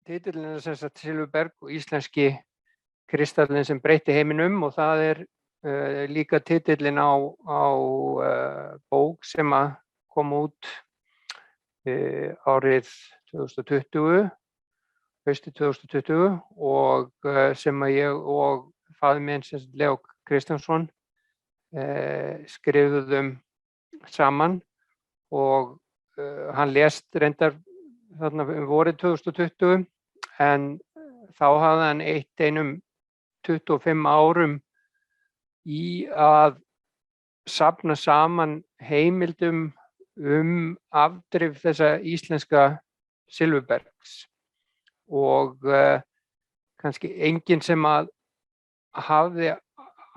titillinn sem sagt Silfurberg og íslenski kristallinn sem breytti heiminum og það líka titillinn á bók sem að kom út árið 2020, haustið 2020 og sem að ég og faðir minn sem sagt Leó Kristjánsson skrifuðum saman og hann lést reyndar þarna vorið 2020 en þá hafði hann eytt einum 25 árum í að safna saman heimildum afdrif þessa íslenska silfurbergs og kannski enginn sem að hafði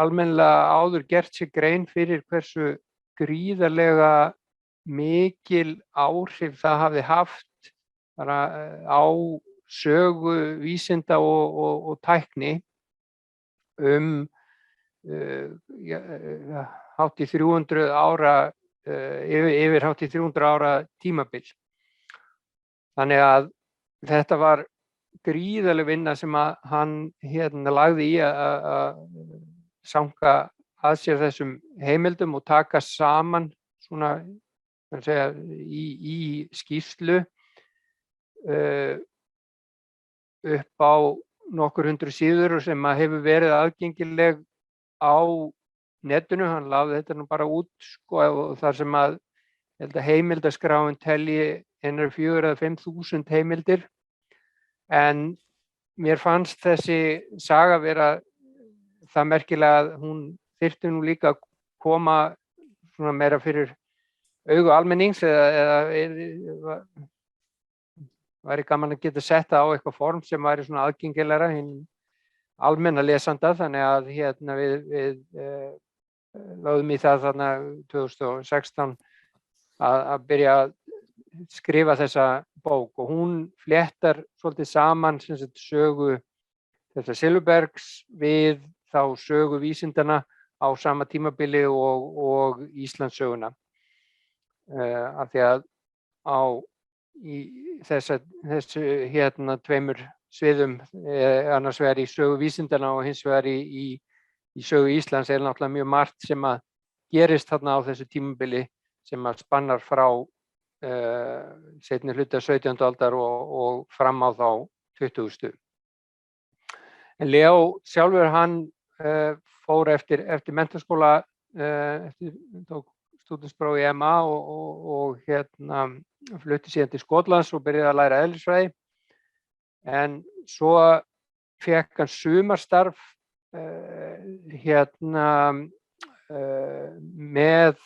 almennilega áður gert sér grein fyrir hversu gríðarlega mikil áhrif það hafði haft bara á sögu vísinda og tækni hátt í 300 ára yfir hátt í 300 ára tímabil. Þannig að þetta var gríðarleg vinna sem að hann lagði í að sanga að sér þessum heimildum og taka saman svona í skýrslu upp á nokkur hundruð síður sem að hefur verið aðgengileg á netinu. Hann lagði þetta nú bara út og þar sem að heimildaskráin telji 4.000 eða 5.000 heimildir en mér fannst þessi saga vera það merkilega að hún þyrfti nú líka að koma svona meira fyrir augu almennings eða væri gaman að geta sett það á eitthvað form sem væri svona aðgengilegra hinn almenna lesanda þannig að við lögðum í það þarna 2016 að byrja að skrifa þessa bók og hún fléttar svolítið saman sem sagt sögu þessa Silfurbergs við þá sögu vísindana á sama tímabili og Íslandssöguna. Af því að í þessu tveimur sviðum annars vegar í sögu vísindana og hins vegar í sögu Íslands náttúrulega mjög margt sem að gerist þarna á þessu tímabili sem að spannar frá seinni hluta 17. aldar og fram á þá 20. En Leó sjálfur hann fór eftir menntaskóla tók stúdentspróf í MA og flutti síðan til Skotlands og byrjaði að læra eðlisfræði en svo fékk hann sumarstarf með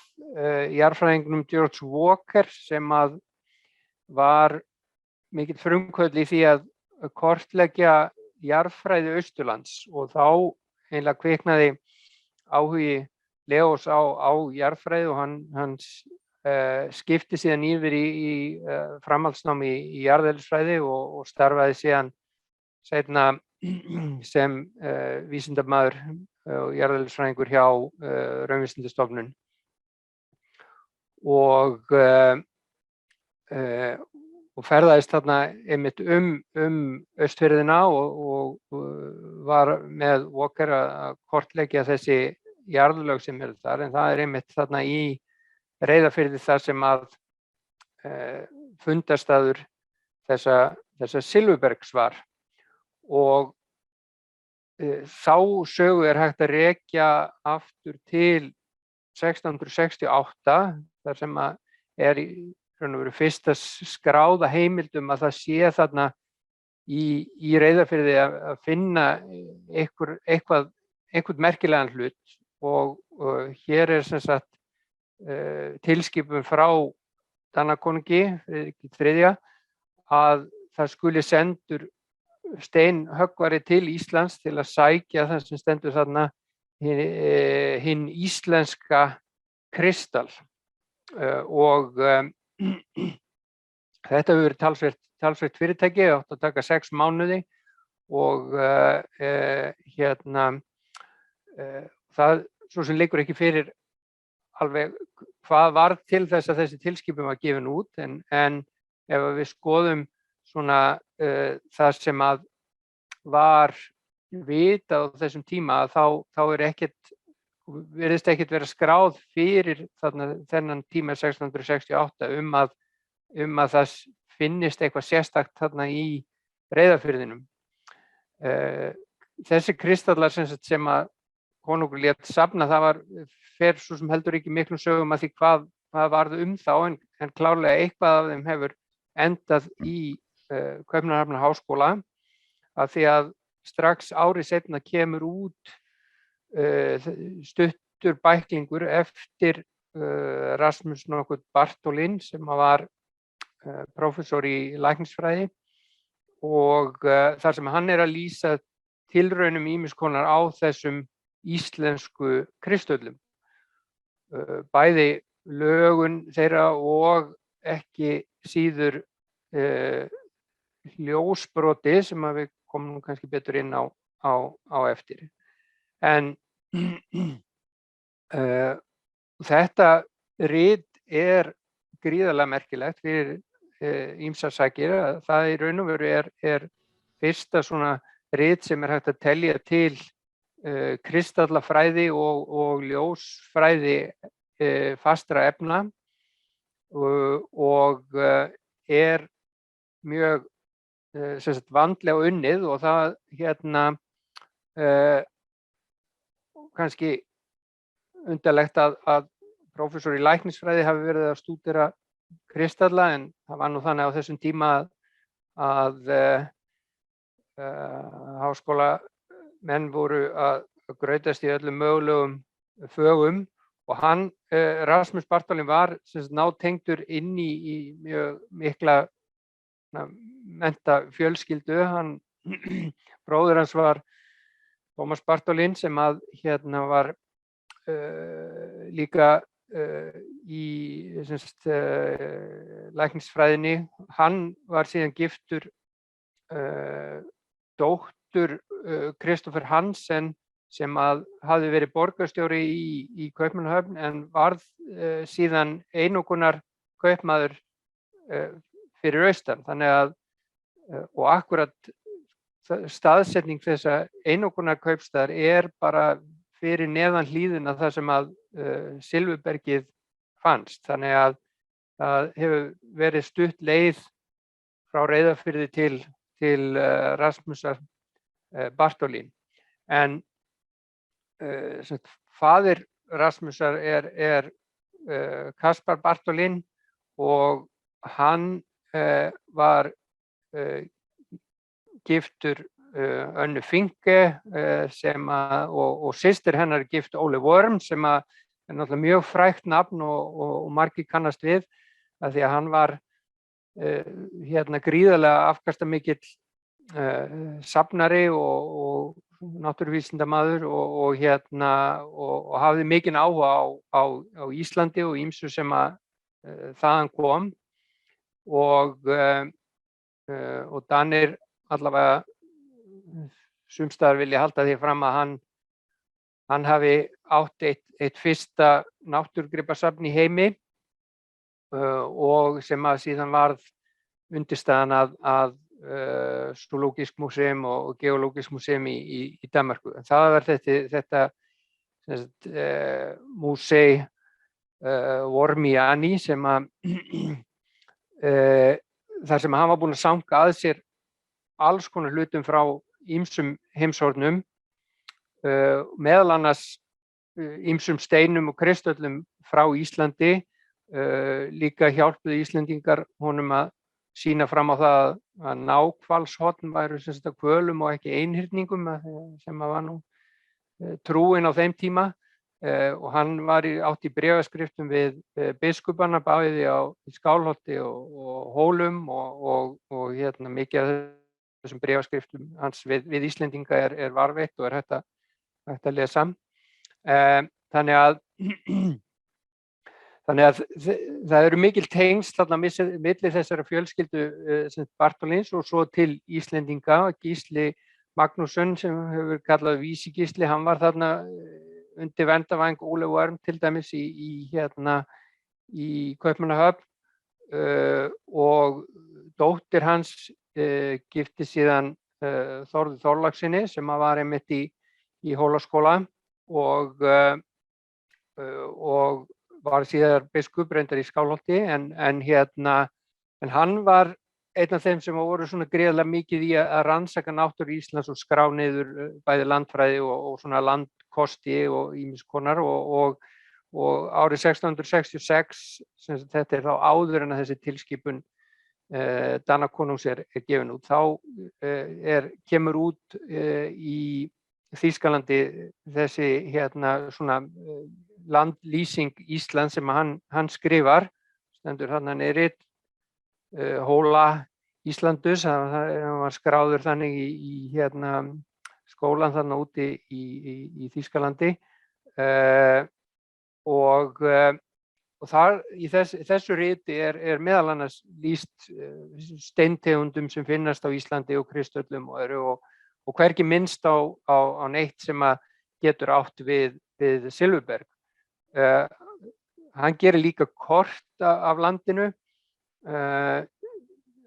jarðfræðingnum George Walker sem að var mikill frumkvöðull í því að kortleggja jarðfræði Austurlands og þá eiginlega kviknaði áhugi Leós á jarðfræði og hann skipti síðan yfir í framhaldsnám í jarðeðlisfræði og starfaði síðan seinna sem vísindamaður og jarðeðlisfræðingur hjá Raunvísindastofnun og ferðaðist þarna einmitt Austfirðina og var með Walker að kortleggja þessi jarðlög sem eru þar en það einmitt þarna í Reyðarfirði þar sem að fundarstaður þessa Silfurbergs var og þá sögu hægt að rekja aftur til 1668 þar sem að í raun og veru fyrsta skráða heimildum að það sé þarna í Reyðarfirði að finna einhvern merkilegan hlut og hér sem sagt tilskipun frá Danakonungi Friðriki III að það skuli sendur steinhöggvari til Íslands til að sækja það sem stendur þarna hinn íslenska kristall og þetta hefur verið talsvert fyrirtæki átt að taka 6 mánuði og það svo sem liggur ekki fyrir alveg hvað var til þess að þessi tilskipun var gefin út en ef við skoðum svona það sem að var vitað á þessum tíma, þá virðist ekkert vera skráð fyrir þennan tíma 1668 um að það finnist eitthvað sérstakt þarna í Breiðafirðinum. Þessi kristallar sem að konungur lét safna, það fer svo sem heldur ekki miklum sögum að því hvað varð þá, en klárlega eitthvað af þeim hefur endað í Kaupmannahafnarháskóla, af því að strax ári seinna kemur út stuttur bæklingur eftir Rasmus nokkurn Bartholin sem var prófessor í læknisfræði, og þar sem hann að lýsa tilraunum ýmiss konar á þessum íslensku kristöllum, bæði lögun þeirra og ekki síður ljósbroti sem að við komum kannski betur inn á eftir. En þetta rit gríðarlega merkilegt fyrir ýmsar sakir. Það í raun og veru fyrsta svona rit sem hægt að telja til kristallafræði og ljósfræði fastra efna, og mjög vandlega unnið, og það kannski undarlegt að prófessor í læknisfræði hafi verið að stúdera kristalla, en það var nú þannig á þessum tíma að háskólamenn voru að grautast í öllum mögulegum fögum, og hann, Rasmus Bartholin, var nátengdur inn í mjög mikla mennta fjölskyldu. Bróðir hans var Thomas Bartholin sem að var líka í læknisfræðinni. Hann var síðan giftur dóttur Kristoffer Hansen sem að hafði verið borgarstjóri í Kaupmannahöfn, en varð síðan einokunar kaupmaður fyrir austan. Þannig að, og akkurat staðsetning þessa einokunar kaupstaðar bara fyrir neðan hlíðina þar sem að Silfurbergið fannst. Þannig að það hefur verið stutt leið frá Reyðarfirði til Rasmusar Bartholin. En faðir Rasmusar Kaspar Bartholin, og hann var giftur Önnu Finke og systir hennar gift Ole Worm, sem náttúrulega mjög frægt nafn og margir kannast við, af því að hann var gríðarlega afkastamikill safnari og náttúruvísindamaður, og hafði mikinn áhuga á Íslandi og ýmsu sem að þaðan kom, og Danir allavega sumstaðar vilja halda því fram að hann hafi átt eitt fyrsta náttúrugripasafn í heimi, og sem að síðan varð undirstaðan að Zoologisk Museum og Geologisk Museum í Danmarku. En það var þetta Musei Wormiani, sem að þar sem hann var búinn að sanga að sér alls konar hlutum frá ýmsum heimshornum, meðal annars ýmsum steinum og kristöllum frá Íslandi. Líka hjálpuðu Íslendingar honum að sýna fram á það að náhvalshorn væru hvölum og ekki einhyrningum, sem var nú trúin á þeim tíma, og hann átti í bréfaskriftum við biskupana, bæði í Skálholti og Hólum, og mikið af þessum bréfaskriftum hans við Íslendinga varðveitt og hægt að lesa. Þannig að það eru mikil tengsl þarna milli þessara fjölskyldu Bartholins og svo til Íslendinga. Gísli Magnússon, sem hefur kallað Vísi-Gísli, hann var þarna undir verndarvæng Ole Worm til dæmis í Kaupmannahöfn, og dóttir hans gifti síðan Þórði Þorlákssyni sem var einmitt í Hólaskóla og var síðar biskup reyndar í Skálholti en hann var einn af þeim sem voru svona gríðarlega mikið í að rannsaka náttúru Íslands og skrá niður bæði landfræði og svona landkosti og ýmiss konar og árið 1666, sem þetta þá áður en að þessi tilskipun Danakonungs gefin út, þá kemur út í Þýskalandi þessi svona landlýsing Íslands sem hann skrifar, stendur þarna niðri, Hóla Íslandus, hann var skráður þannig í skólan þarna úti í Þýskalandi og þar í þessu riti meðal annars lýst steintegundum sem finnast á Íslandi og kristöllum og öðru og hvergi minnst á neitt sem að getur átt við Silfurberg. Hann gerir líka kort af landinu,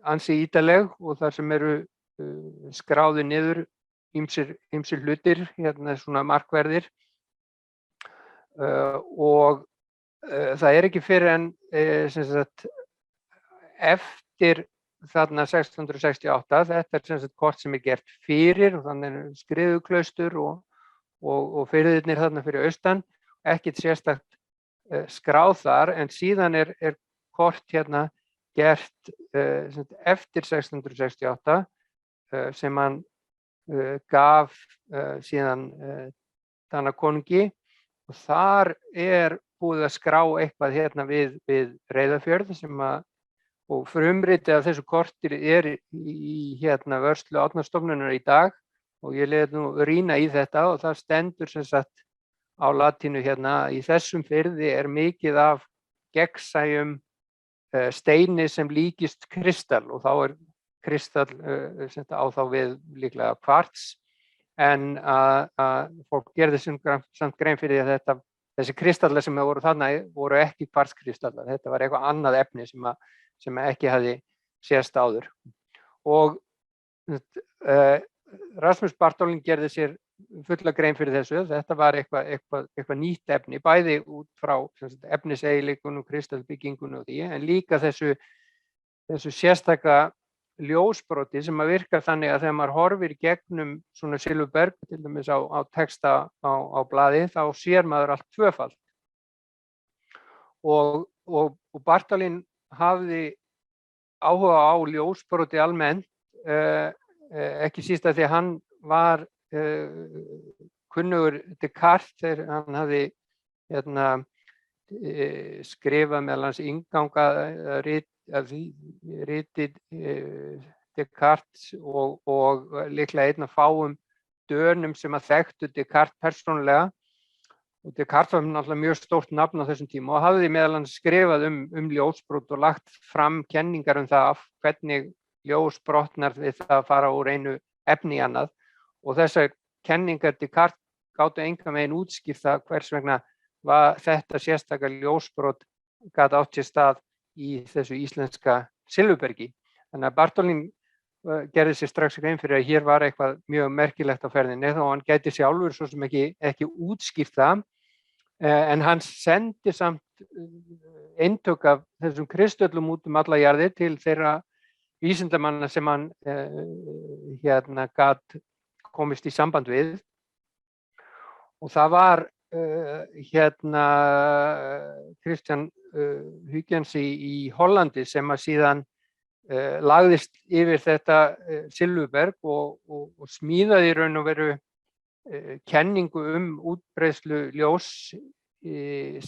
ansi ítarleg og þar sem eru skráðir niður ýmsir hlutir, svona markverðir og það ekki fyrr en sem sagt, eftir þarna 1668, þetta sem sagt kort sem gert fyrir og þannig Skriðuklaustur og firðirnir þarna fyrir austan, ekkert sérstakt skráð þar, en síðan kort gert eftir 1668 sem hann gaf síðan Danakonungi og þar búið að skrá eitthvað við Reyðarfjörð og frumritið af þessu korti í vörslu Árnastofnunar í dag og ég lét nú rýna í þetta og það stendur sem sagt á latínu í þessum firði mikið af gegnsæjum steini sem líkist kristall og þá kristall á þá við líklega kvarts en að fólk gerði samt grein fyrir því að þessi kristallar sem voru þarna voru ekki kvartskristallar, þetta var eitthvað annað efni sem ekki hafði sést áður og Rasmus Bartholin gerði sér fulla grein fyrir þessu, þetta var eitthvað nýtt efni, bæði út frá efniseiginleikunum, kristallbyggingunum og því, en líka þessu sérstaka ljósbroti sem virkar þannig að þegar maður horfir gegnum svona Silfurberg, til dæmis á texta á blaði, þá sér maður allt tvöfalt. Og Bartholin hafði áhuga á ljósbroti almennt, ekki síst að því að hann var kunnugur Descartes þegar hann hafði skrifað meðal hans innganga ritið Descartes og líklega einn af fáum Dönum sem að þekktu Descartes persónulega og Descartes var náttúrulega mjög stórt nafn á þessum tíma og hafði meðal hans skrifað ljósbrot og lagt fram kenningar það hvernig ljós brotnar við það að fara úr einu efni í annað og þessar kenningar Descartes gátu engan veginn útskýrt það hvers vegna þetta sérstaka ljósbrot gat átt sér stað í þessu íslenska Silfurbergi. Þannig að Bartholin gerði sér strax grein fyrir að hér var eitthvað mjög merkilegt á ferðinni þó hann gæti sjálfur svo sem ekki útskýrt það en hann sendi samt eintök af þessum kristöllum út alla jarðir til þeirra vísindamanna sem hann gat komist í samband við og það var Christian Huygens í Hollandi sem að síðan lagðist yfir þetta Silfurberg og smíðaði í raun og veru kenningu útbreiðslu ljós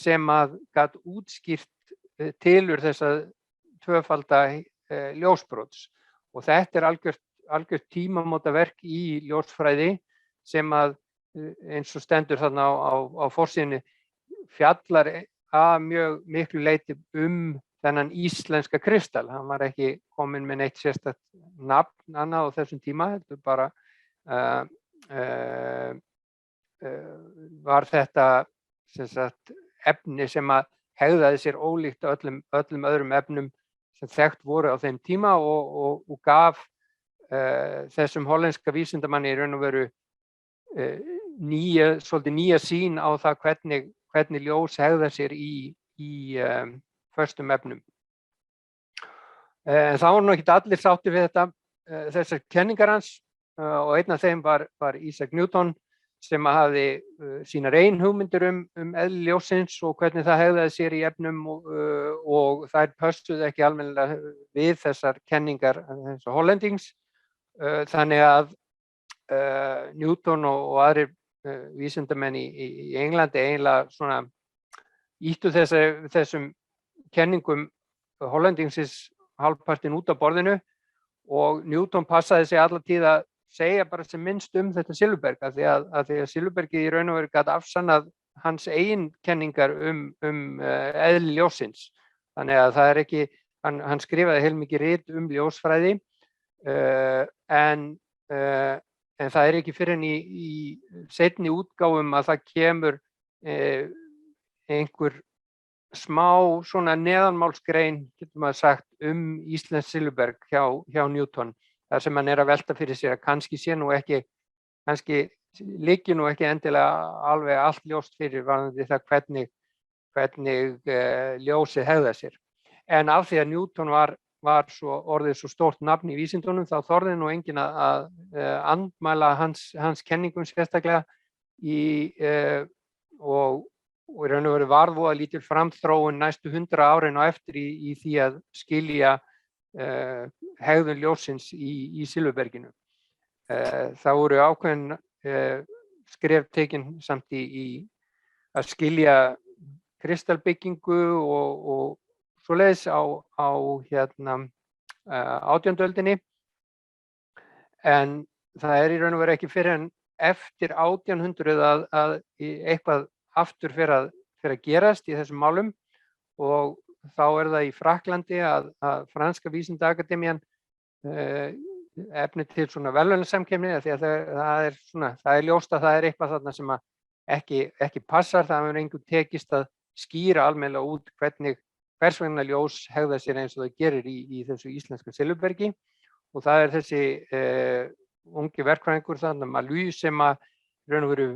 sem að gat útskýrt tilurð þessa tvöfalda ljósbrots og þetta algjört tímamótaverk í ljósfræði sem að eins og stendur þarna á forsíðunni fjallar að mjög miklu leyti þennan íslenska kristall. Hann var ekki kominn með neitt sérstakt nafn annað á þessum tíma, heldur bara var þetta sem sagt efni sem að hegðaði sér ólíkt öllum öðrum efnum sem þekkt voru á þeim tíma og gaf þessum hollenska vísindamanni í raun og veru svolítið nýja sýn á það hvernig ljós hegðar sér í föstum efnum. En það voru nú ekkert allir sáttir við þessar kenningar hans og einn af þeim var Isaac Newton sem hafði sínar eigin hugmyndir eðli ljóssins og hvernig það hegðaði sér í efnum og þær pössuðu ekki almennilega við þessar kenningar þessar hollendings. Þannig að Newton og aðrir vísindamenn í Englandi eiginlega svona ýttu þessum kenningum hollendingsins hálfpartinn út af borðinu og Newton passaði sig alla tíð að segja bara sem minnst þetta Silfverberg af því að Silfverbergið í raun og veru gat afsannað hans eigin kenningar eðli ljóssins. Þannig að það ekki, hann skrifaði heilmikið rit ljósfræði en það ekki fyrr en í seinni útgáfum að það kemur einhver smá svona neðanmálsgrein, getur maður sagt, íslenskt Silfverberg hjá Newton. þar sem hann að velta fyrir sér að kannski sé nú ekki, kannski liggi nú ekki endilega alveg allt ljóst fyrir varðandi það hvernig ljósið hegðar sér. En af því að Newton var orðið svo stórt nafn í vísindunum þá þorði nú enginn að andmæla hans kenningum sérstaklega og í raun og veru varð voða lítil framþróun næstu 100 árin á eftir í því að skilja hegðun ljóssins í Silfurberginu. Það voru ákveðin skref tekin samt í að skilja kristalbyggingu og svoleiðis á 18. öldinni. En það í raun og veru ekki fyrr en eftir 1800 að eitthvað aftur fer að gerast í þessum málum og þá það í Frakklandi að franska vísindaakademían efni til svona verðlaunasamkeppni því að það ljóst að það eitthvað þarna sem ekki passar, það hefur engu tekist að skýra almennilega út hvers vegna ljós hegðar sér eins og það gerir í þessu íslenska Silfurbergi og það þessi ungi verkfræðingur þarna Malú sem að raun og veru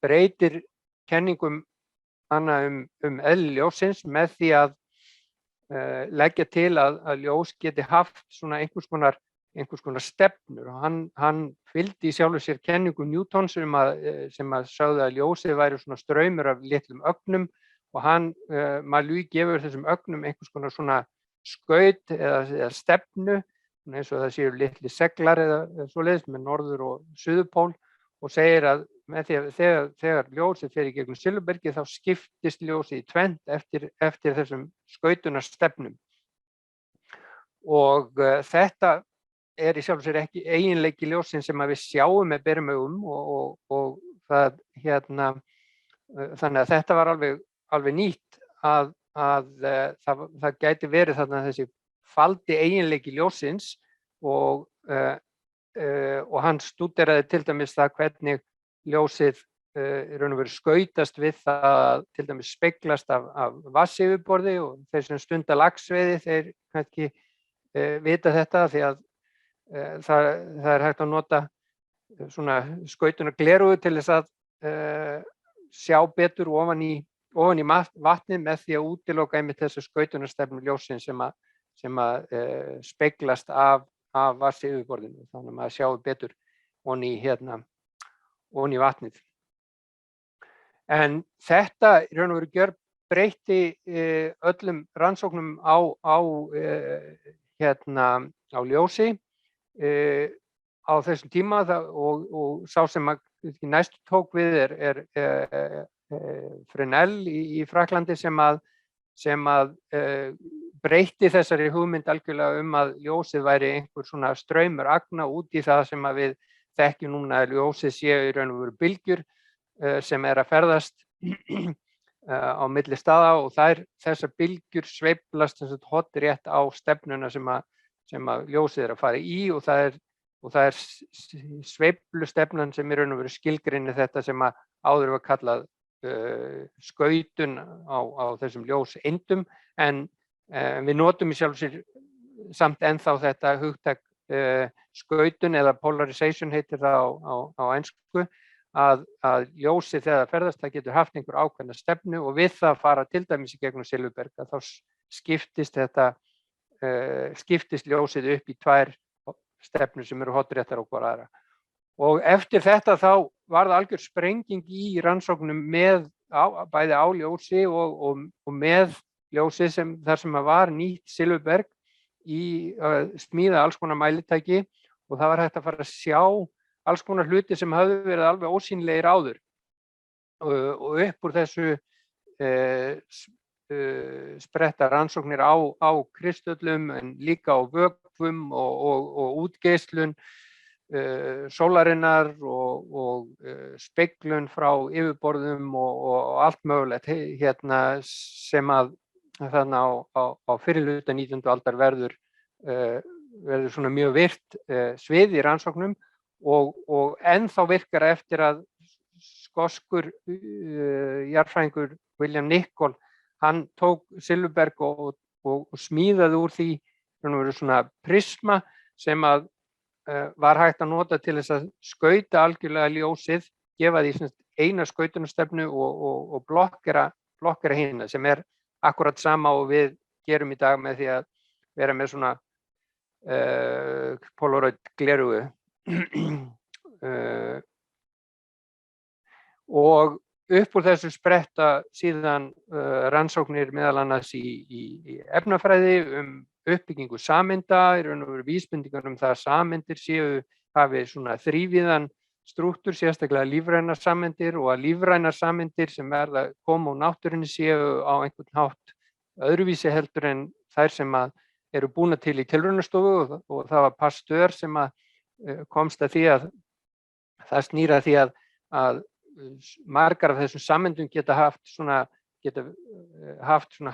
breytir kenningum eðli ljóssins með því að leggja til að ljós geti haft svona einhvers konar stefnur og hann fylgdi í sjálfu sér kenningum Newtons sem að sögðu að ljósið væri svona straumur af litlum ögnum og Malú gefur þessum ögnum einhvers konar svona skaut eða stefnu eins og það séu litli seglar eða svoleiðis með norður og suðurpól og segir að með því að þegar ljósið fer í gegnum Silfurbergið þá skiptist ljósið í tvennt eftir þessum skautunarstefnum. Og þetta í sjálfu sér ekki eiginleiki ljóssins sem að við sjáum með berum augum og það þannig að þetta var alveg nýtt að það gæti verið þarna þessi faldi eiginleiki ljóssins og hann stúderaði til dæmis það hvernig ljósið í raun og veru skautast við það til dæmis speglast af vatnsyfirborði og þeir sem stunda laxveiði þeir kannski vita þetta því að það hægt að nota svona skautunargleraugu til þess að sjá betur ofan í vatnið með því að útiloka einmitt þessa skautunarstefnu ljóssins sem að speglast af vatnsyfirborðinu þannig að maður sjáu betur ofan í vatnið. En þetta í raun og veru gjörbreytti öllum rannsóknum á ljósi á þessum tíma og sá sem næstu tók við Fresnel í Frakklandi sem að breytti þessari hugmynd algjörlega að ljósið væri einhver svona straumur agna út í það sem að við þekkjum núna að ljósið séu í raun og veru bylgjur sem að ferðast á milli staða og þessar bylgjur sveiflast rétt á stefnuna sem að ljósið að fara í og það sveiflustefnan sem í raun og veru skilgreinir þetta sem að áður var kallað skautun á þessum ljóseindum en Við notum í sjálfu sér samt ennþá þetta hugtak skautun eða polarization heitir það á ensku, að ljósið þegar það ferðast, það getur haft einhver ákveðna stefnu og við það fara til dæmis í gegnum Silfurberg að þá skiptist ljósið upp í tvær stefnur sem eru hornréttar á hvor aðra. Og eftir þetta þá var það algjör sprenging í rannsóknum bæði á ljósi og með ljósi þar sem var nýtt Silfurberg í smíða alls konar mælitæki og það var hægt að fara að sjá alls konar hluti sem hafðu verið alveg ósýnilegir áður. Og upp úr þessu spretta rannsóknir á kristöllum en líka á vökvum og útgeislun sólarinnar og speglun frá yfirborðum og allt mögulegt sem að þarna á fyrri hluta 19. aldar verður svona mjög virt svið í rannsóknum og ennþá virkar eftir að skoskur jarðfræðingur William Nicol, hann tók Silfurberg og smíðaði úr því svona prisma sem að var hægt að nota til þess að skauta algjörlega ljósið, gefa því eina skautunarstefnu og blokkera hina sem akkurat sama og við gerum í dag með því að vera með svona Polaroid gleraugu. Og upp úr þessu spretta síðan rannsóknir meðal annars í efnafræði uppbyggingu sameinda, í raun og veru vísbendingar það að sameindir hafi svona þrívíðan strúktúr, sérstaklega lífrænar sameindir og að lífrænar sameindir sem verða koma úr náttúrunni séu á einhvern hátt öðruvísi heldur en þær sem eru búna til í tilraunastofu og það var Pasteur sem komst að því að það snýr að því að margar af þessum sameindum geta haft svona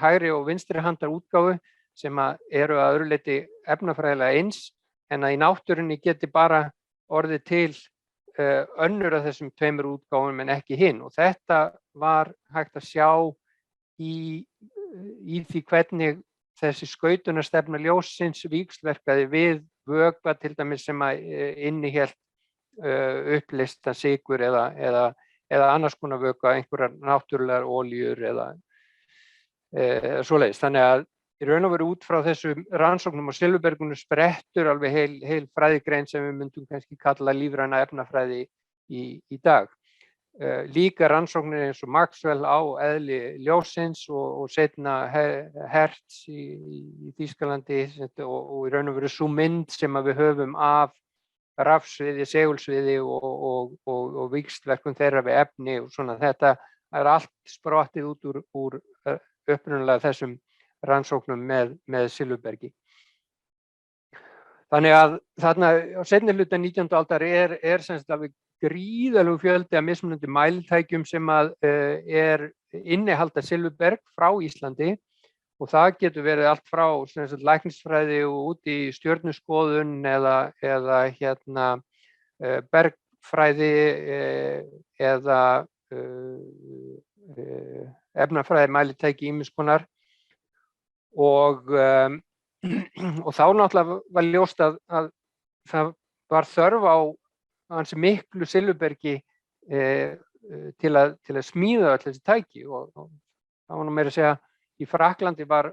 hægri og vinstri handar útgáfu sem eru að öðru leyti efnafræðilega eins en að í náttúrunni geti bara orðið til önnur af þessum tveimur útgáfum en ekki hinn og þetta var hægt að sjá í því hvernig þessi skautunarstefna ljóssins víxlverkaði við vökva til dæmis sem innihélt uppleystan sykur eða annars konar vökva, einhverjar náttúrulegar olíur eða svoleiðis. Þannig að í raun og veru út frá þessu rannsóknum á Silfurberginu sprettur alveg heil fræðigrein sem við myndum kannski kalla lífræna efnafræði í dag. Líka rannsóknir eins og Maxwell á eðli ljóssins og seinna Hertz í Þýskalandi og í raun og veru sú mynd sem við höfum af rafsviði, segulsviði og víxlverkun þeirra við efni og svona þetta allt sprottið út úr upprunalega þessum rannsóknum með Silfurbergi. Þannig að þarna á seinni hluta 19. aldar er sem sagt alveg gríðarlegur fjöldi af mismunandi mælitækjum sem innihalda Silfurberg frá Íslandi og það getur verið allt frá læknisfræði og út í stjörnuskoðun eða bergfræði eða efnafræði mælitæki ýmiss konar og þá náttúrulega var ljóst að það var þörf á ansi miklu Silfurbergi til að smíða öll þessi tæki og það var nú meira að segja í Frakklandi var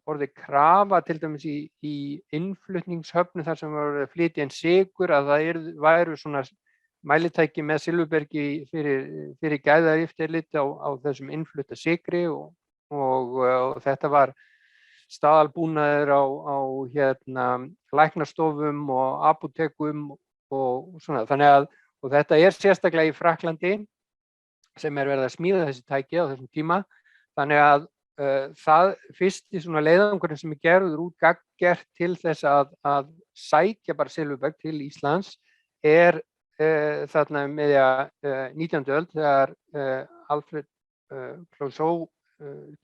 orðið krafa til dæmis í innflutningshöfnu þar sem var að flytja inn sykur að það væru svona mælitæki með Silfurbergi fyrir gæðaeftirlit á þessum innflutta sykri og þetta var staðalbúnaður á læknastofum og apótekum og svona þannig og þetta sérstaklega í Frakklandi sem verið að smíða þessi tæki á þessum tíma þannig að það fyrsti svona leiðangurinn sem gerður út gagngert til þess að sækja bara Silfurberg til Íslands þarna miðja 19. öld þegar Alfred Clouseau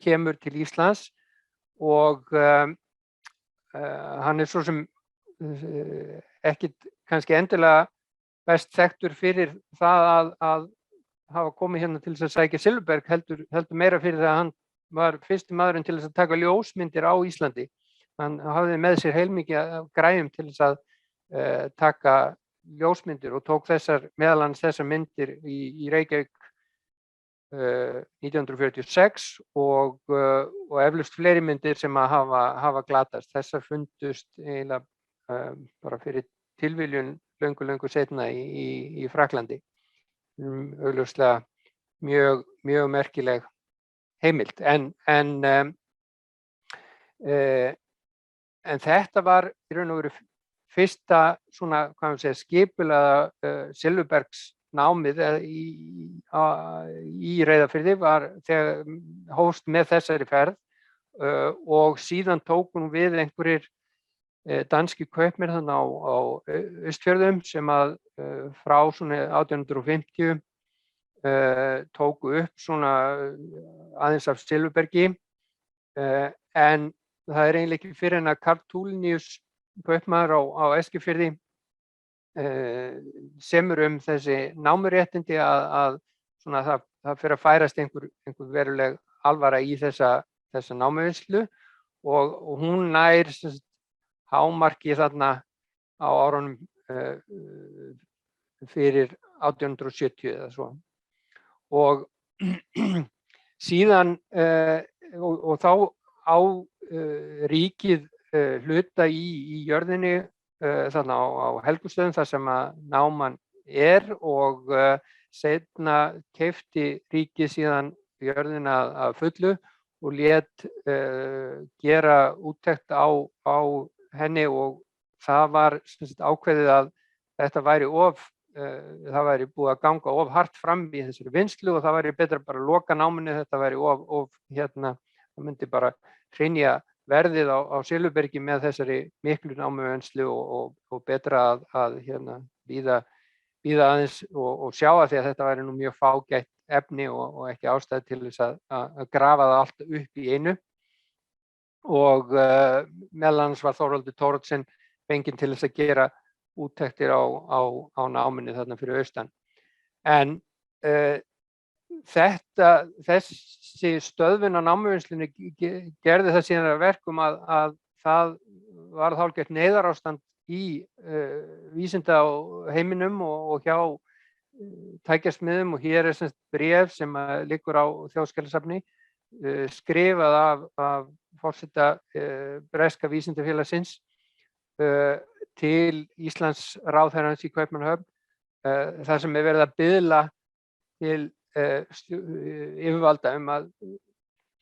kemur til Íslands og hann svo sem ekkit kannski endilega best þekktur fyrir það að hafa komið hérna til þess að sækja Silfurberg heldur meira fyrir það að hann var fyrsti maðurinn til þess að taka ljósmyndir á Íslandi. Hann hafði með sér heilmikið af græjum til þess að taka ljósmyndir og tók meðal annars þessar myndir í Reykjavík 1946 og eflaust fleiri myndir sem að hafa glatast. Þessar fundust eiginlega bara fyrir tilviljun löngu seinna í Frakklandi. Augljóslega mjög merkileg heimild. En þetta var í raun og veru fyrsta svona, hvað maður segja, skipulagða Silfurbergsnámið í Reyðarfirði var þegar hófst með þessari ferð og síðan tók hún við einhverjir danski kaupmenn þarna á Austfjörðum sem að frá svona 1850 tóku upp svona aðeins af Silfurbergi en það er eiginlega ekki fyrir en að Karl Tulinius kaupmaður á Eskifirði semur þessi námuréttindi að svona það fyrir að færast einhver veruleg alvara í þessa námuvinnslu og hún nær hámarki þarna á árunum fyrir 1870 eða svo. Og síðan og þá á ríkið hluta í jörðinni þarna á Helgustöðum þar sem að náman og seinna keypti ríkið síðan jörðina að fullu og lét gera úttekt á henni og það var ákveðið að þetta væri það væri búið að ganga of hart fram í þessari vinnslu og það væri betra bara að loka náminu, þetta væri það myndi bara hrynja verðið á Silfurbergi með þessari miklu námuvinnslu og betra að bíða aðeins og sjá að því að þetta væri nú mjög fágætt efni og ekki ástæða til þess að grafa það allt upp í einu. Og meðal annars var Þórhallur Thoroddsen fenginn til þess að gera úttektir á náminu þarna fyrir austan. En þessi stöðvun á námuvinnslunni gerði það síðan að verkum að það var hálfgert neyðarástand í vísinda á heiminum og hjá tækjasmiðum og hér er bréf sem liggur á Þjóðskjalasafni skrifað af forseta breska vísindafélagsins til Íslands ráðherrans í Kaupmannahöfn þar sem verið að biðla til yfirvalda að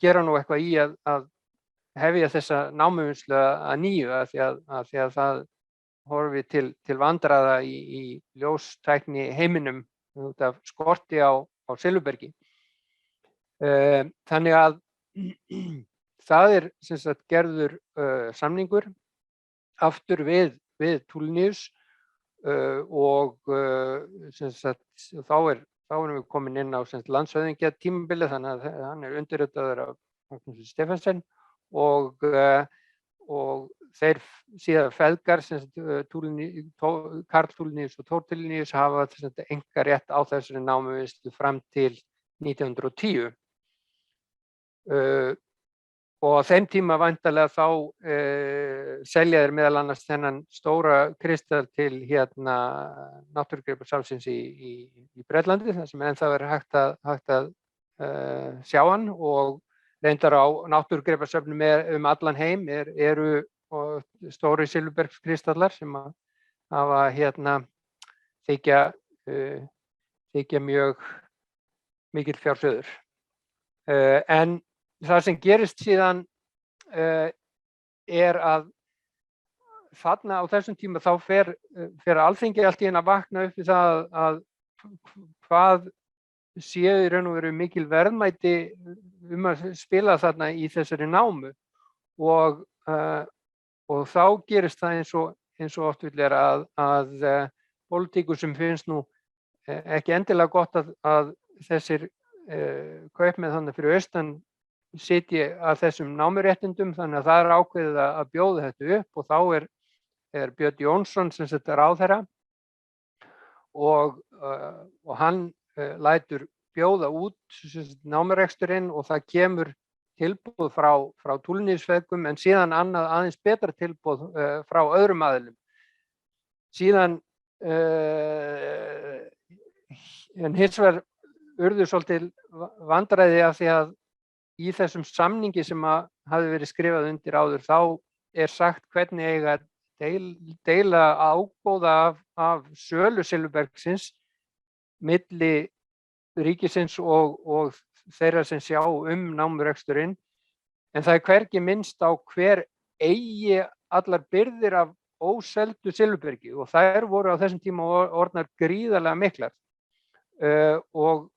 gera nú eitthvað í að hefja þessa námuvinnslu að nýju af því að það horfi til vandræða í ljóstækni heiminum út af skorti á Silfurbergi. Þannig að það er gerður samningur aftur við Tulinius og þá erum við komin inn á landshöfðingja tímabilið, þannig að hann er undirritaður af Magnúsi Stephensen og þeir síðan feðgar Karl Tulinius og Thor Tulinius hafa einkarétt á þessari námuvinnslu fram til 1910. Og á þeim tíma væntanlega þá selja þeir meðal annars þennan stóra kristall til náttúrugripasafnsins í Bretlandi, þar sem ennþá er hægt að sjá hann og reyndar á náttúrugripasöfnum allan heim eru stóri silfurbergskristallar sem hafa þykja mjög mikill fjársjóður. En það sem gerist síðan er að þarna á þessum tíma þá fer Alþingi allt í einu að vakna upp við það að hvað séu í raun og veru mikil verðmæti að spila þarna í þessari námu og þá gerist það eins og oft vill vera að pólitíkur sem finnst nú ekki endilega gott að þessir kaupmenn þannig fyrir austan sitji að þessum námuréttindum, þannig að það er ákveðið að bjóða þetta upp og þá er Björn Jónsson sem ráðherra og hann lætur bjóða út námureksturinn og það kemur tilboð frá Tuliniusfeðgum en síðan annað aðeins betra tilboð frá öðrum aðilum. Síðan en hins vegar urðu svolítið vandræði af því að í þessum samningi sem hafði verið skrifað undir áður þá sagt hvernig eiga deila ágóða af sölu Silfurbergsins milli ríkisins og þeirra sem sjá námureksturinn, en það hvergi minnst á hver eigi allar birgðir af óseldu Silfurbergi og þær voru á þessum tíma orðnar gríðarlega miklar og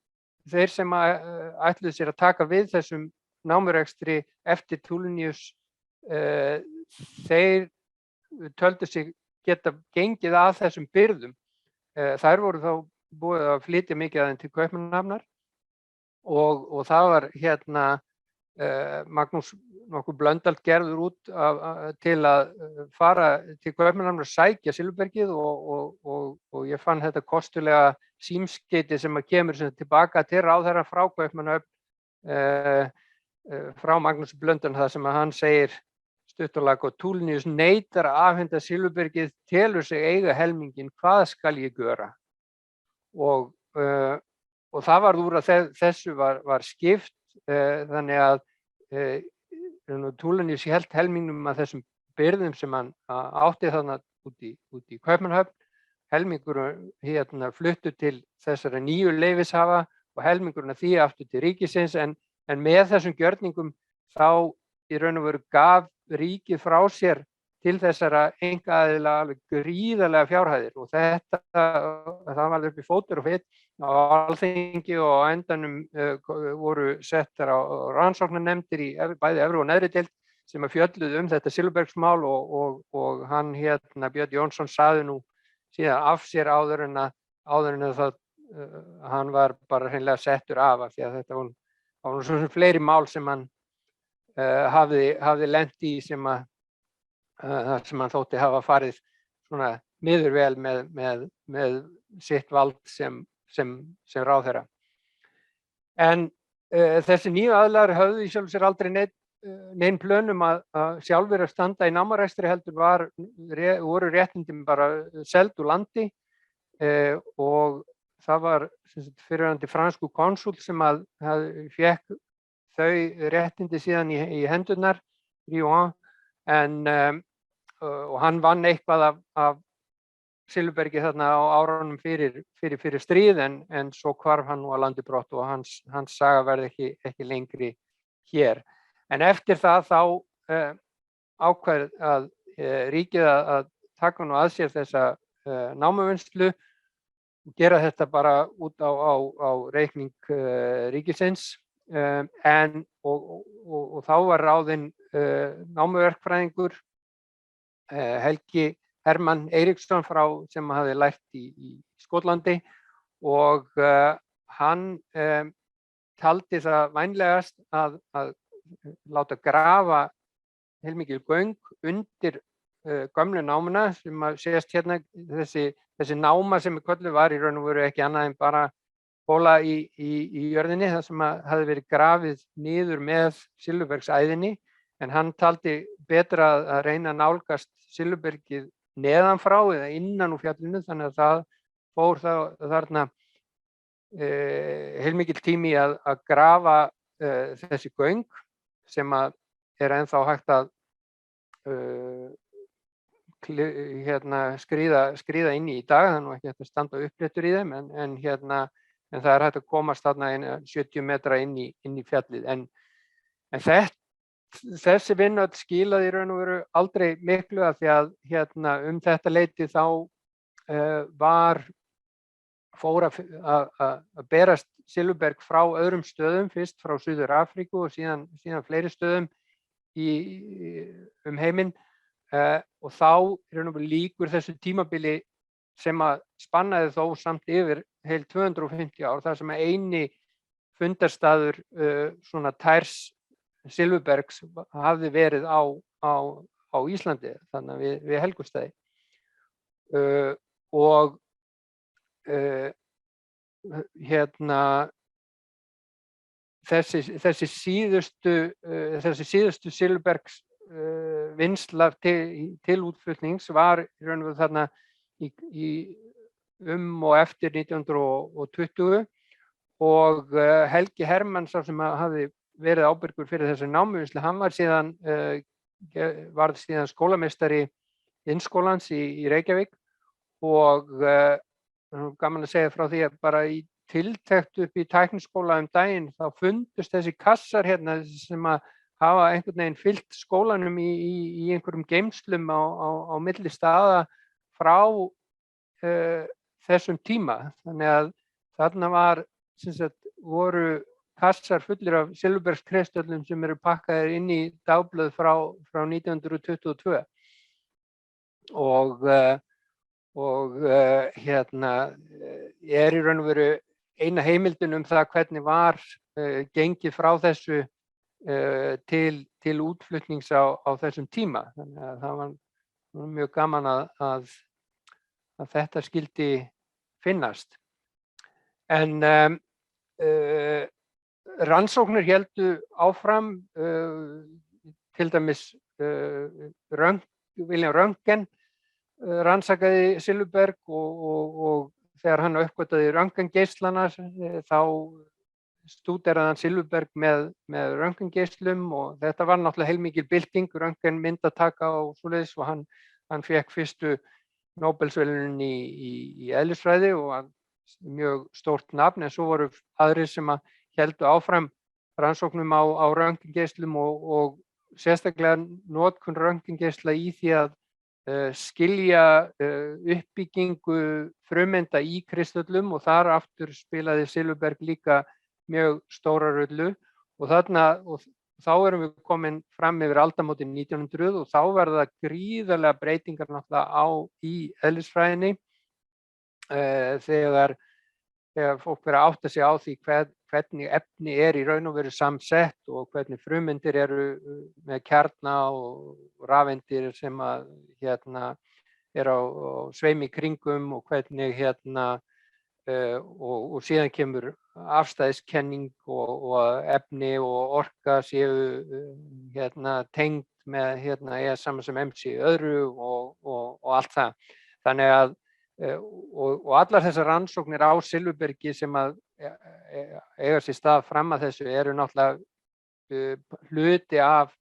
þeir sem ætluðu sér að taka við þessum námurekstri eftir Tulinius þeir töldu sig geta gengið að þessum birgðum. Þær voru þá búið að flytja mikið aðeins til Kaupmannahafnar og það var Magnús nokkuð Blöndal gerður út til að fara til Kaupmannahafnar og sækja Silfurbergið og ég fann þetta kostulega símskeyti sem kemur tilbaka til ráðherra frá Kaupmannahöfn frá Magnús Blöndal þar sem hann segir stutt og laggott: Tulinius neitar að afhenda Silfurbergið, telur sig eiga helminginn, hvað skal ég gera? Og það var úr að þessu var skipt, þannig að Tulinius hélt helmingnum að þessum birgðum sem hann átti þarna út í Kaupmannahöfn, helmingur fluttu til þessara nýju leyfishafa og helmingurinn af því aftur til ríkisins, en með þessum gjörningum þá í raun og veru gaf ríkið frá sér til þessara einkaaðila alveg gríðarlega fjárhæðir og það var upp í fótur og fitt á Alþingi og á endanum voru settar á rannsóknarnefndir í bæði efri og neðri deild sem fjölluðu þetta Silfurbergsmál og hann Björn Jónsson sagði nú síðan af sér áður en það hann var bara hreinlega settur af því að þetta var svona fleiri mál sem hann hafði lent í sem hann þótti hafa farið svona miður vel með sitt vald sem ráðherra. En þessi nýju aðilar höfðu í sjálfu sér aldrei nein plönum að sjálfur að standa í námurekstri, heldur voru réttindin bara seld úr landi og það var fyrrverandi fransku konsúll sem fékk þau réttindi síðan í hendurnar, Riouan, og hann vann eitthvað af Silfurbergi þarna á árunum fyrir stríð en svo hvarf hann nú að landi brott og hans saga verði ekki lengri hér. En eftir það þá ákvað að ríkið að taka nú að sér þessa námuvinnslu og gera þetta bara út á reikning ríkisins. Og þá var ráðinn námuverkfræðingur Helgi Hermann Eiríksson sem hafði lært í Skotlandi og hann taldi það vænlegast að láta grafa heilmikil göng undir gömlu námuna sem sést hérna. Þessi náma sem kölluð var í raun og veru ekki annað en bara hóla í jörðinni, það sem hafði verið grafið niður með Silfurbergsæðinni, en hann taldi betra að reyna að nálgast Silfurbergið neðanfrá eða innan úr fjallinu, þannig að það fór þarna heilmikil tími að grafa þessi göng sem ennþá hægt að skríða inn í dag. Það er nú ekki hægt að standa uppréttur í þeim en það er hægt að komast þarna 70 metra inn í fjallið. En þessi vinna skilaði í raun og veru aldrei miklu af því að þetta leyti þá fór að berast Silfurberg frá öðrum stöðum, fyrst frá Suður-Afríku og síðan fleiri stöðum heiminn og þá í raun og veru lýkur þessu tímabili sem spannaði þó samt yfir heil 250 ár, þar sem eini fundarstaður svona tærs Silfurbergs hafði verið á Íslandi, þannig við Helgustæði. Og þessi síðustu Silfurbergs vinnsla til útflutnings var í raun og veru þarna og eftir 1920 og Helgi Hermann sá sem hafði verið ábyrgur fyrir þessi námuvinnslu, hann varð síðan skólameistari Iðnskólans í Reykjavík og gaman að segja frá því að bara í tiltekt upp í Tækniskóla daginn þá fundust þessi kassar hérna sem að hafa einhvern veginn fyllt skólanum í einhverjum geymslum á milli staða frá þessum tíma. Þannig að þarna voru kassar fullir af Silfurbergskristöllum sem eru pakkaðir inn í dagblöð frá 1922 og í raun og veru eina heimildin það hvernig var gengið frá þessu til útflutnings á þessum tíma. Þannig að það var mjög gaman að þetta skyldi finnast. En rannsóknir héldu áfram, til dæmis William Röntgen rannsakaði Silfurberg og þegar hann uppgötvaði röntgengeislana þá stúderaði hann Silfurberg með röntgengeislum og þetta var náttúrulega heilmikil bylting, röntgenmyndataka og svoleiðis og hann fékk fyrstu Nóbelsverðlaunin í eðlisfræði og mjög stórt nafn, en svo voru aðrir sem héldu áfram rannsóknum á röntgengeislum og sérstaklega notkun röntgengeisla í því að skilja uppbyggingu frumeinda í kristöllum og þar aftur spilaði Silfurberg líka mjög stóra rullu og þá erum við komin fram yfir aldamótin 1900 og þá verða gríðarlega breytingar náttúrulega í eðlisfræðinni þegar fólk verður að átta sig á því hvernig efni í raun og veru samsett og hvernig frumeindir eru með kjarna og rafeindir sem eru á sveimi kringum og hvernig og síðan kemur afstæðiskenning og efni og orka séu tengd með sama sem MC öðru og allt það. Þannig að og allar þessar rannsóknir á Silfurbergi sem eiga sér stað fram að þessu eru náttúrulega hluti af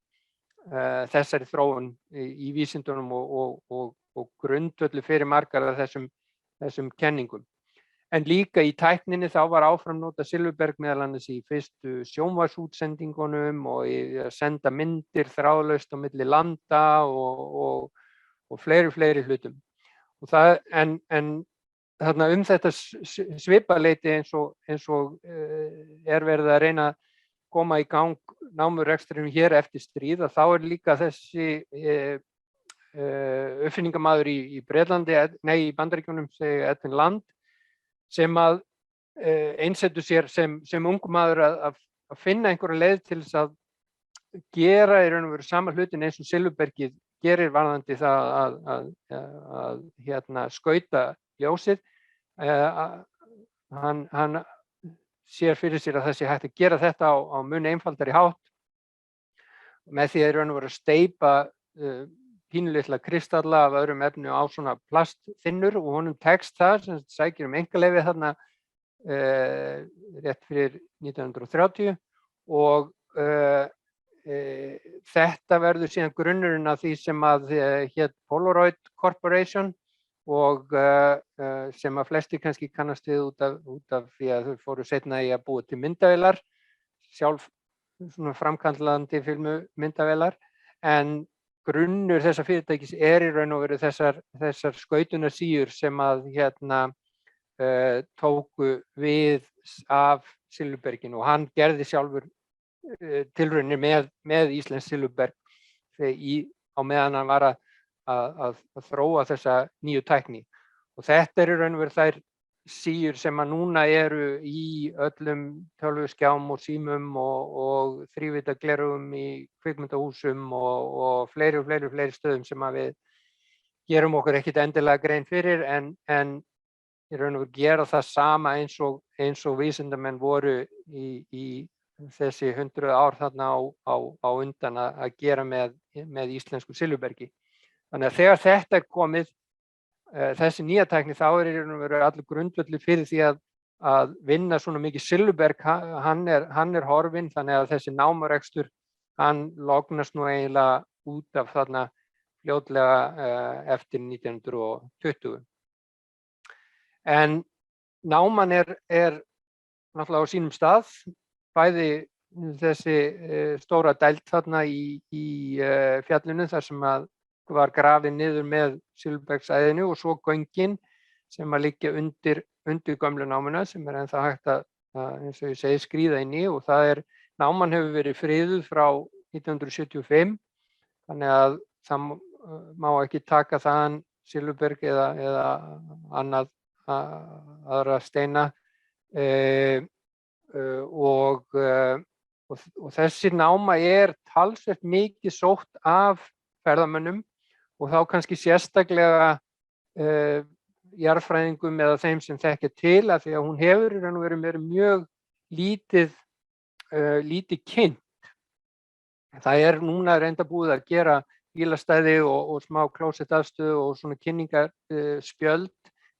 þessari þróun í vísindunum og grundvöllu fyrir margar af þessum kenningum. En líka í tækninni þá var áfram notað Silfurberg meðal annars í fyrstu sjónvarpsútsendingunum og í að senda myndir þráðlaust á milli landa og fleiri hlutum. En þarna þetta svipaleyti eins og verið að reyna að koma í gang námurekstrinum hér eftir stríð að þá líka þessi uppfinningamaður í Bandaríkjunum, Edwin Land, sem einsetur sér sem ungur maður að finna einhverja leið til þess að gera í raun og veru sama hlutin eins og Silfurbergið gerir varðandi það að skauta ljósið. Hann sér fyrir sér að það sé hægt að gera þetta á mun einfaldari hátt með því að í raun og veru að steypa pínulitla kristalla af öðrum efni á svona plastþynnur og honum tekst það sem sækir einkaleyfi þarna rétt fyrir 1930 og þetta verður síðan grunnurinn af því sem hét Polaroid Corporation og sem flestir kannski kannast við út af því að þau fóru seinna í að búa til myndavélar, sjálf svona framkallandi filmumyndavélar, en grunnur þessa fyrirtækis í raun og veru þessar skautunarsíur sem tóku við af Silfurberginu og hann gerði sjálfur tilraunir með íslenskt Silfurberg á meðan hann var að þróa þessa nýju tækni. Og þetta í raun og veru þær síur sem núna eru í öllum tölvuskjám og símum og þrívíddargleraugum í kvikmyndahúsum og fleiri stöðum sem við gerum okkur ekkert endilega grein fyrir en í raun og veru gera það sama eins og vísindamenn voru í þessi 100 ár þarna á undan að gera með íslensku silfurbergi. Þannig að þegar þetta er komið, þessi nýja tækni, þá í raun og veru allur grundvöllur fyrir því að vinna svona mikið silfurberg, hann er horfinn, þannig að þessi námarekstur, hann lognast nú eiginlega út af þarna fljótlega eftir 1920. En náman er náttúrulega á sínum stað, bæði þessi stóra dæld þarna í fjallinu þar sem að var grafið niður með silfurbergsæðinu og svo göngin sem að liggja undir gömlu námuna sem er ennþá hægt að eins og ég segi skríða inn í, og náman hefur verið friðuð frá 1975, þannig að það má ekki taka þaðan silfurberg eða aðra steina, og þessi náma er talsvert mikið sótt af ferðamönnum og þá kannski sérstaklega jarðfræðingum eða þeim sem þekkja til, af því að hún hefur í raun og veru verið mjög lítið kynnt. Það er núna reynda búið að gera bílastæði og smá klósettaðstöðu og svona kynningarspjöld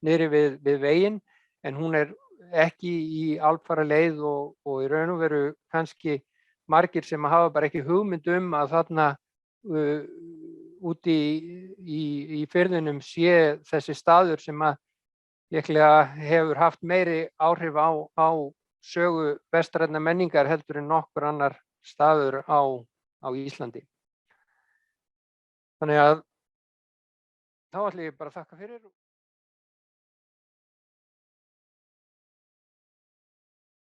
niðri við veginn, en hún er ekki í alfara leið og í raun og veru kannski margir sem hafa bara ekki hugmynd að þarna úti í firðinum sé þessi staður sem að líklega hefur haft meiri áhrif á sögu vestrænnar menningar heldur en nokkur annar staður á Íslandi. Þannig að þá ætla ég bara að þakka fyrir.